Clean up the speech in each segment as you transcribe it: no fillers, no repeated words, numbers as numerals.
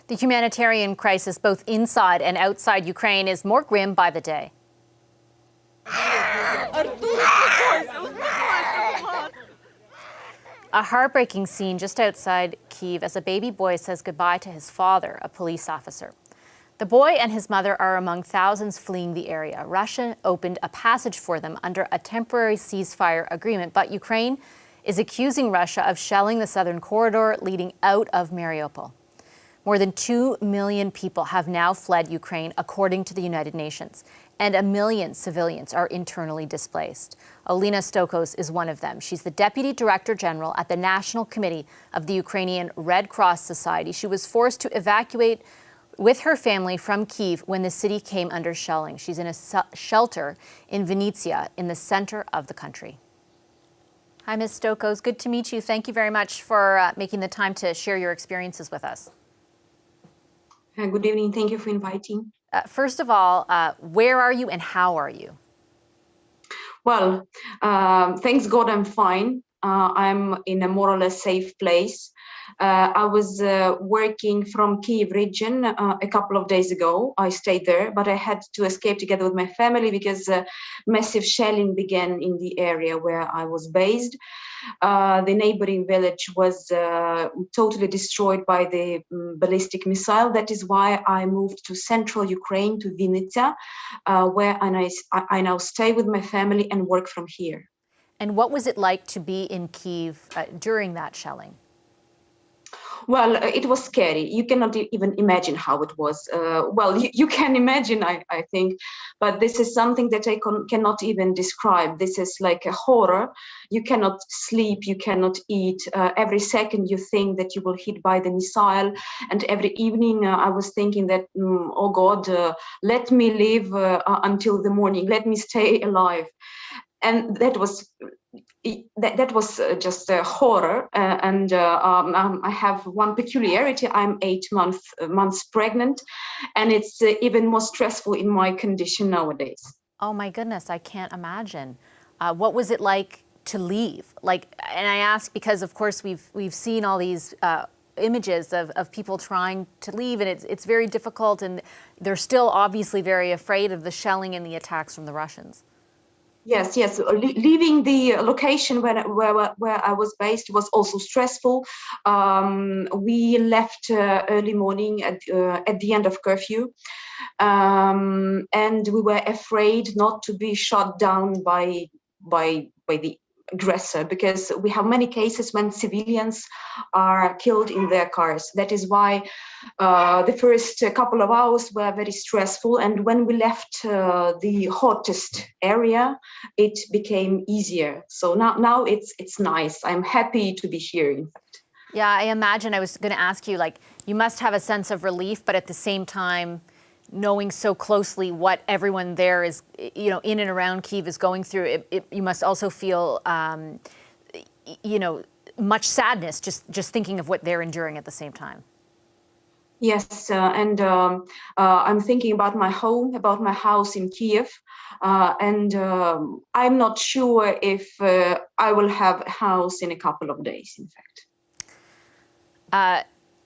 The humanitarian crisis, both inside and outside Ukraine, is more grim by the day. A heartbreaking scene just outside Kyiv as a baby boy says goodbye to his father, a police officer. The boy and his mother are among thousands fleeing the area. Russia opened a passage for them under a temporary ceasefire agreement, but Ukraine is accusing Russia of shelling the southern corridor leading out of Mariupol. More than 2 million people have now fled Ukraine, according to the United Nations, and 1 million civilians are internally displaced. Olena Stokos is one of them. She's the Deputy Director General at the National Committee of the Ukrainian Red Cross Society. She was forced to evacuate with her family from Kyiv when the city came under shelling. She's in a shelter in Vinnytsia in the center of the country. Hi, Ms. Stokos. Good to meet you. Thank you very much for making the time to share your experiences with us. Good evening. Thank you for inviting. First of all, where are you and how are you? Well, thanks God I'm fine. I'm in a more or less safe place. I was working from Kyiv region a couple of days ago. I stayed there, but I had to escape together with my family because massive shelling began in the area where I was based. The neighboring village was totally destroyed by the ballistic missile. That is why I moved to central Ukraine, to Vinnytsia, where I now stay with my family and work from here. And what was it like to be in Kyiv during that shelling? Well, it was scary. You cannot even imagine how it was. Well, you can imagine, I think, but this is something that I cannot even describe. This is like a horror. You cannot sleep, you cannot eat. Every second you think that you will hit by the missile. And every evening I was thinking that, oh God, let me live until the morning. Let me stay alive. And that was just a horror. I have one peculiarity. I'm 8 months pregnant, and it's even more stressful in my condition nowadays. Oh my goodness, I can't imagine. What was it like to leave? And I ask because, of course, we've seen all these images of people trying to leave, and it's very difficult, and they're still obviously very afraid of the shelling and the attacks from the Russians. Yes. Leaving the location where I was based was also stressful. We left early morning at the end of curfew, and we were afraid not to be shot down by the aggressor, because we have many cases when civilians are killed in their cars. That is why the first couple of hours were very stressful, and when we left the hottest area, it became easier. So now it's nice. I'm happy to be here, in fact. Yeah, I imagine. I was going to ask you, you must have a sense of relief, but at the same time, knowing so closely what everyone there is, in and around Kyiv is going through, you must also feel, much sadness just thinking of what they're enduring at the same time. Yes, and I'm thinking about my home, about my house in Kyiv, and I'm not sure if I will have a house in a couple of days, in fact.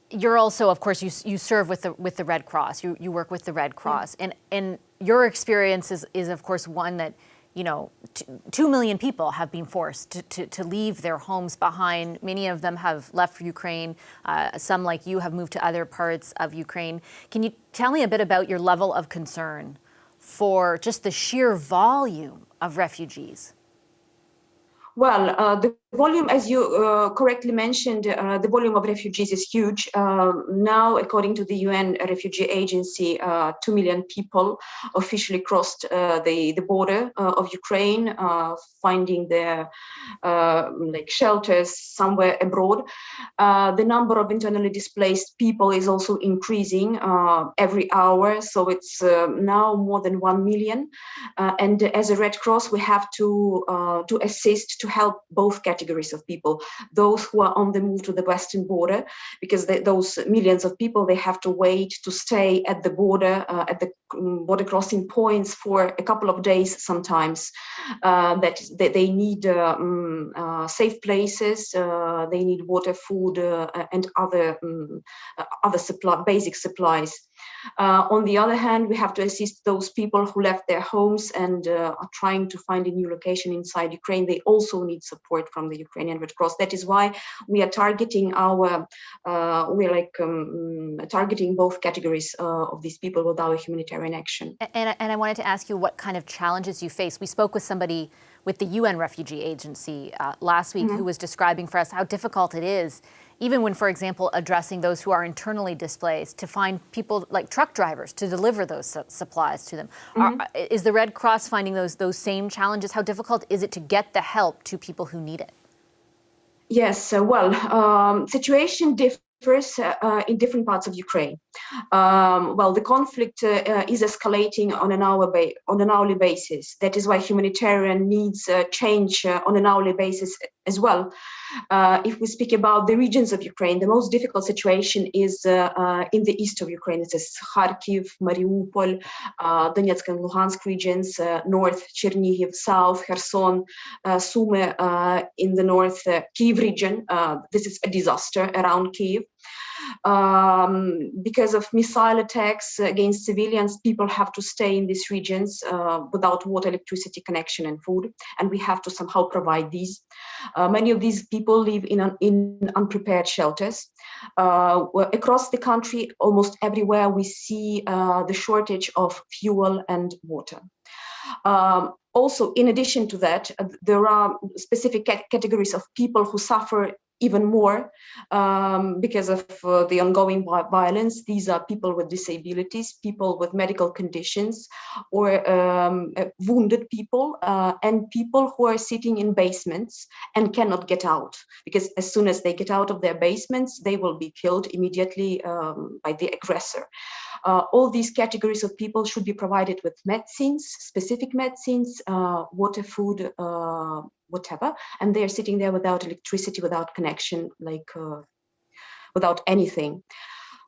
You're also, of course, you serve with the Red Cross. You work with the Red Cross, and your experience is of course one that 2 million people have been forced to leave their homes behind. Many of them have left Ukraine. Some, like you, have moved to other parts of Ukraine. Can you tell me a bit about your level of concern for just the sheer volume of refugees? Well, the volume, as you correctly mentioned, the volume of refugees is huge. Now, according to the UN Refugee Agency, 2 million people officially crossed the border of Ukraine, finding their shelters somewhere abroad. The number of internally displaced people is also increasing every hour, so it's now more than 1 million. And as a Red Cross, we have to assist to help both catch categories of people. Those who are on the move to the western border, because those millions of people, they have to wait to stay at the border, at the border crossing points for a couple of days sometimes. That they need safe places, they need water, food, and other basic supplies. On the other hand, we have to assist those people who left their homes and are trying to find a new location inside Ukraine. They also need support from the Ukrainian Red Cross. That is why we are targeting targeting both categories of these people with our humanitarian action. And I wanted to ask you what kind of challenges you face. We spoke with somebody with the UN Refugee Agency last week who was describing for us how difficult it is, even when, for example, addressing those who are internally displaced, to find people like truck drivers to deliver those supplies to them. Is the Red Cross finding those same challenges? How difficult is it to get the help to people who need it? Yes, situation differs in different parts of Ukraine. The conflict is escalating on an hourly basis. That is why humanitarian needs change on an hourly basis as well. If we speak about the regions of Ukraine, the most difficult situation is in the east of Ukraine. It is Kharkiv, Mariupol, Donetsk and Luhansk regions, north Chernihiv, south Kherson, Sumy in the north, Kyiv region. This is a disaster around Kyiv. Because of missile attacks against civilians, people have to stay in these regions without water, electricity connection and food, and we have to somehow provide these. Many of these people live in unprepared shelters. Across the country, almost everywhere, we see the shortage of fuel and water. Also, in addition to that, there are specific categories of people who suffer even more because of the ongoing violence. These are people with disabilities, people with medical conditions, or wounded people, and people who are sitting in basements and cannot get out, because as soon as they get out of their basements, they will be killed immediately by the aggressor. All these categories of people should be provided with medicines, specific medicines, water, food, whatever, and they're sitting there without electricity, without connection, without anything.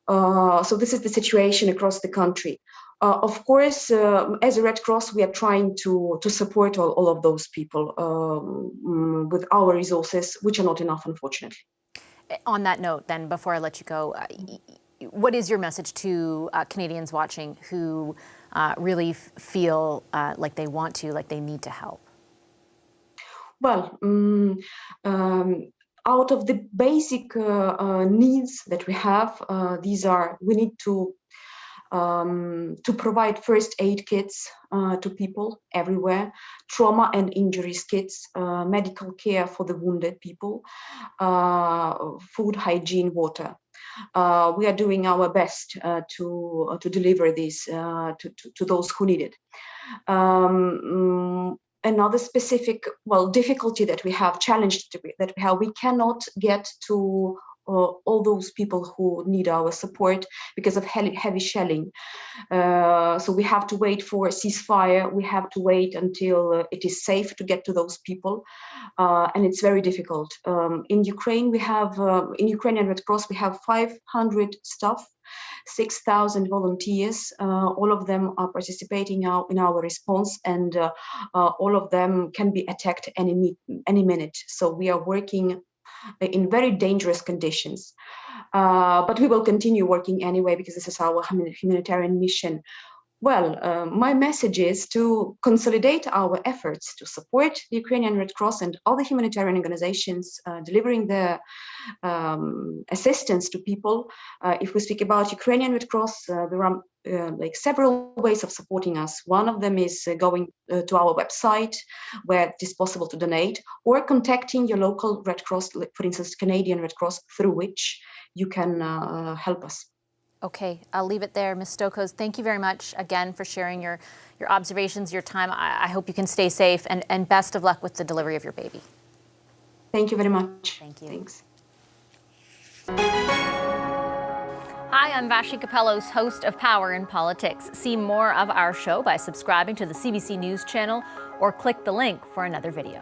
So this is the situation across the country. Of course, as a Red Cross, we are trying to support all of those people with our resources, which are not enough, unfortunately. On that note, then, before I let you go, what is your message to Canadians watching who really feel like they want to, like they need to help? Well, out of the basic needs that we have, these are: we need to provide first aid kits to people everywhere, trauma and injuries kits, medical care for the wounded people, food, hygiene, water. We are doing our best to deliver this to those who need it. Another specific, difficulty that we have, we cannot get to all those people who need our support because of heavy shelling. So we have to wait for a ceasefire. We have to wait until it is safe to get to those people, and it's very difficult. In Ukraine, we have in Ukrainian Red Cross, we have 500 staff, 6,000 volunteers. All of them are participating in our response, and all of them can be attacked any minute. So we are working in very dangerous conditions. But we will continue working anyway, because this is our humanitarian mission. My message is to consolidate our efforts to support the Ukrainian Red Cross and other humanitarian organizations delivering the assistance to people. If we speak about Ukrainian Red Cross, there are several ways of supporting us. One of them is going to our website, where it is possible to donate, or contacting your local Red Cross, for instance, Canadian Red Cross, through which you can help us. Okay, I'll leave it there. Ms. Stokos, thank you very much again for sharing your observations, your time. I hope you can stay safe, and best of luck with the delivery of your baby. Thank you very much. Thank you. Thanks. Hi, I'm Vashi Capellos, host of Power in Politics. See more of our show by subscribing to the CBC News channel or click the link for another video.